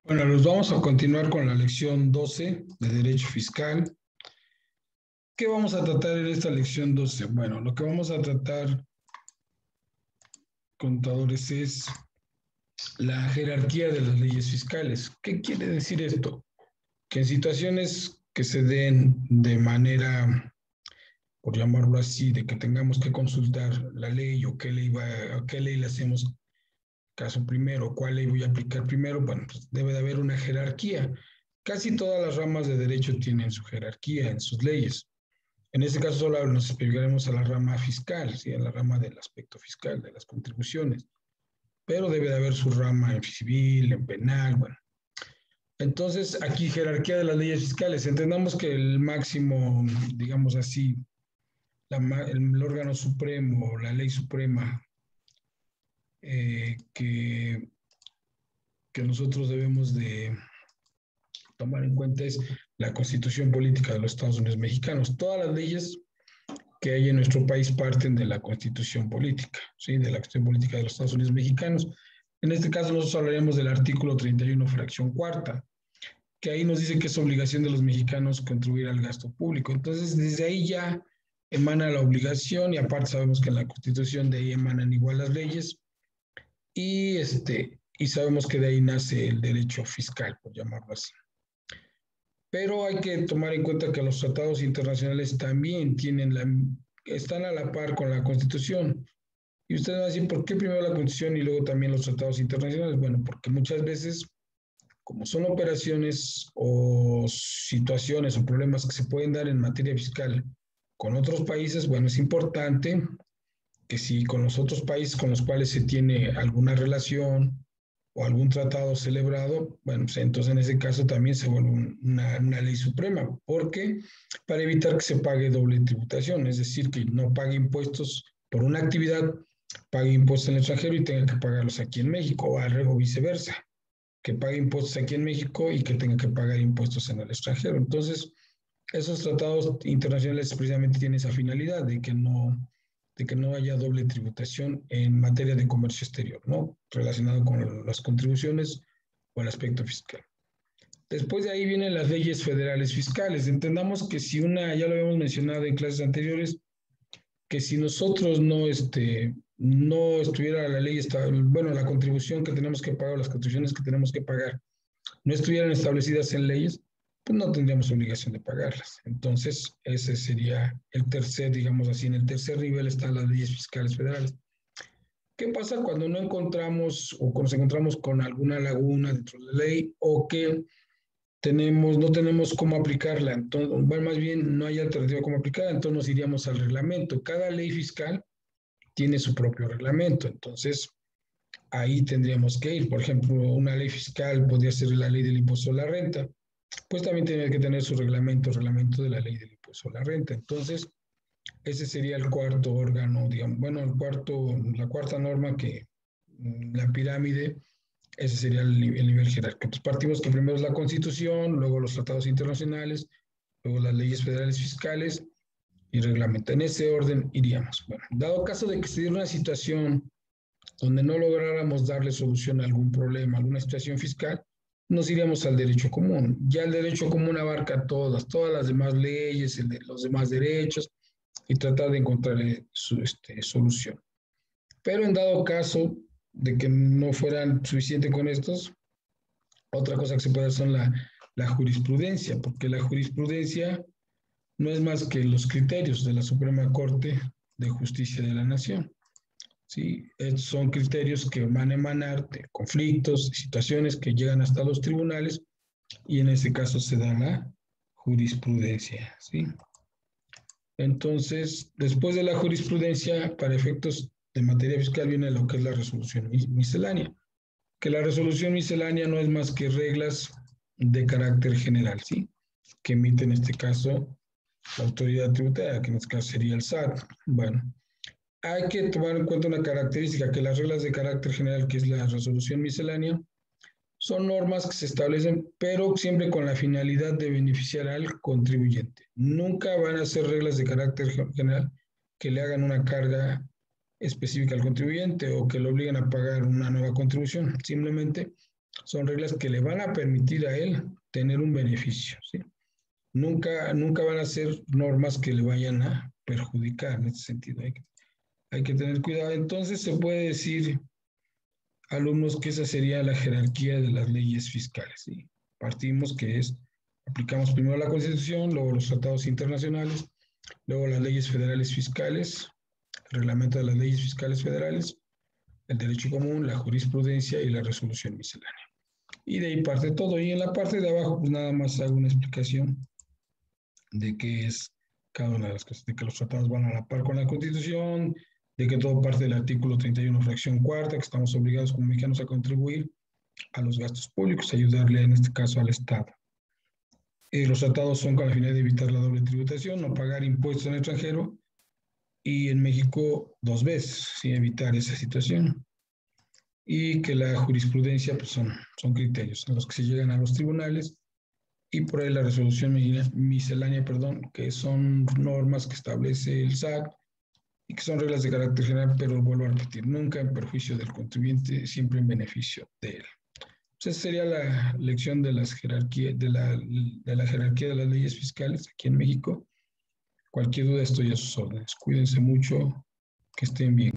Bueno, nos vamos a continuar con la lección 12 de Derecho Fiscal. ¿Qué vamos a tratar en esta lección 12? Bueno, lo que vamos a tratar, contadores, es la jerarquía de las leyes fiscales. ¿Qué quiere decir esto? Que en situaciones que se den de manera, por llamarlo así, de que tengamos que consultar la ley o a qué ley le hacemos caso primero, cuál ley voy a aplicar primero, bueno, pues debe de haber una jerarquía. Casi todas las ramas de derecho tienen su jerarquía en sus leyes. En este caso solo nos explicaremos a la rama fiscal, ¿sí? A la rama del aspecto fiscal, de las contribuciones, pero debe de haber su rama en civil, en penal, bueno. Entonces, aquí jerarquía de las leyes fiscales. Entendamos que el máximo, digamos así, el órgano supremo, la ley suprema que nosotros debemos de tomar en cuenta es la Constitución Política de los Estados Unidos Mexicanos. Todas las leyes que hay en nuestro país parten de la Constitución Política, ¿sí? De la Constitución Política de los Estados Unidos Mexicanos. En este caso nosotros hablaremos del artículo 31, fracción cuarta, que ahí nos dice que es obligación de los mexicanos contribuir al gasto público. Entonces, desde ahí ya emana la obligación y aparte sabemos que en la Constitución de ahí emanan igual las leyes y sabemos que de ahí nace el derecho fiscal, por llamarlo así. Pero hay que tomar en cuenta que los tratados internacionales también están a la par con la Constitución. Y ustedes van a decir, ¿por qué primero la Constitución y luego también los tratados internacionales? Bueno, porque muchas veces, como son operaciones o situaciones o problemas que se pueden dar en materia fiscal con otros países, bueno, es importante que si con los otros países con los cuales se tiene alguna relación o algún tratado celebrado, bueno, pues entonces en ese caso también se vuelve una ley suprema, porque para evitar que se pague doble tributación, es decir, que no pague impuestos por una actividad, pague impuestos en el extranjero y tenga que pagarlos aquí en México, o viceversa, que pague impuestos aquí en México y que tenga que pagar impuestos en el extranjero. Entonces, esos tratados internacionales precisamente tienen esa finalidad de que no haya doble tributación en materia de comercio exterior, ¿no? Relacionado con las contribuciones o el aspecto fiscal. Después de ahí vienen las leyes federales fiscales. Entendamos que si ya lo habíamos mencionado en clases anteriores, que si nosotros no estuviera la ley, bueno, la contribución que tenemos que pagar, las contribuciones que tenemos que pagar, no estuvieran establecidas en leyes, pues no tendríamos obligación de pagarlas. Entonces, ese sería el tercer, digamos así, en el tercer nivel están las leyes fiscales federales. ¿Qué pasa cuando no encontramos o cuando nos encontramos con alguna laguna dentro de la ley o que no tenemos cómo aplicarla? Entonces, bueno, más bien no hay alternativa cómo aplicarla, entonces nos iríamos al reglamento. Cada ley fiscal tiene su propio reglamento, entonces ahí tendríamos que ir. Por ejemplo, una ley fiscal podría ser la ley del impuesto a la renta, pues también tiene que tener su reglamento de la ley del impuesto a la renta. Entonces, ese sería el cuarto órgano, digamos, bueno, la cuarta norma que la pirámide, ese sería el nivel jerárquico. Pues partimos que primero es la Constitución, luego los tratados internacionales, luego las leyes federales fiscales y reglamento. En ese orden iríamos. Bueno, dado caso de que se diera una situación donde no lográramos darle solución a algún problema, alguna situación fiscal, nos iríamos al derecho común. Ya el derecho común abarca todas las demás leyes, los demás derechos y tratar de encontrar su solución. Pero en dado caso de que no fueran suficientes con estos, otra cosa que se puede hacer son la jurisprudencia, porque la jurisprudencia no es más que los criterios de la Suprema Corte de Justicia de la Nación. ¿Sí? Son criterios que van a emanar de conflictos, situaciones que llegan hasta los tribunales y en ese caso se da la jurisprudencia. ¿Sí? Entonces, después de la jurisprudencia, para efectos de materia fiscal viene lo que es la resolución miscelánea, que la resolución miscelánea no es más que reglas de carácter general, ¿sí? Que emite en este caso la autoridad tributaria, que en este caso sería el SAT. Bueno, hay que tomar en cuenta una característica, que las reglas de carácter general, que es la resolución miscelánea, son normas que se establecen, pero siempre con la finalidad de beneficiar al contribuyente. Nunca van a ser reglas de carácter general que le hagan una carga específica al contribuyente o que lo obliguen a pagar una nueva contribución. Simplemente Son reglas que le van a permitir a él tener un beneficio, ¿sí? Nunca van a ser normas que le vayan a perjudicar en ese sentido. Hay que tener cuidado. Entonces se puede decir, alumnos, que esa sería la jerarquía de las leyes fiscales, ¿sí? Partimos que es, aplicamos primero la Constitución, luego los tratados internacionales, luego las leyes federales fiscales, el reglamento de las leyes fiscales federales, el derecho común, la jurisprudencia y la resolución miscelánea. Y de ahí parte todo. Y en la parte de abajo, pues nada más hago una explicación de qué es cada una de las cosas, de que los tratados van a la par con la Constitución, de que todo parte del artículo 31, fracción cuarta, que estamos obligados como mexicanos a contribuir a los gastos públicos, ayudarle en este caso al Estado. Los tratados son con la finalidad de evitar la doble tributación, no pagar impuestos en el extranjero y en México 2 veces, sin evitar esa situación. Y que la jurisprudencia pues son criterios a los que se llegan a los tribunales, y por ahí la resolución miscelánea, que son normas que establece el SAT y que son reglas de carácter general, pero vuelvo a repetir, nunca en perjuicio del contribuyente, siempre en beneficio de él. Esa sería la lección de las jerarquías, de la jerarquía de las leyes fiscales aquí en México. Cualquier duda estoy a sus órdenes. Cuídense mucho, que estén bien.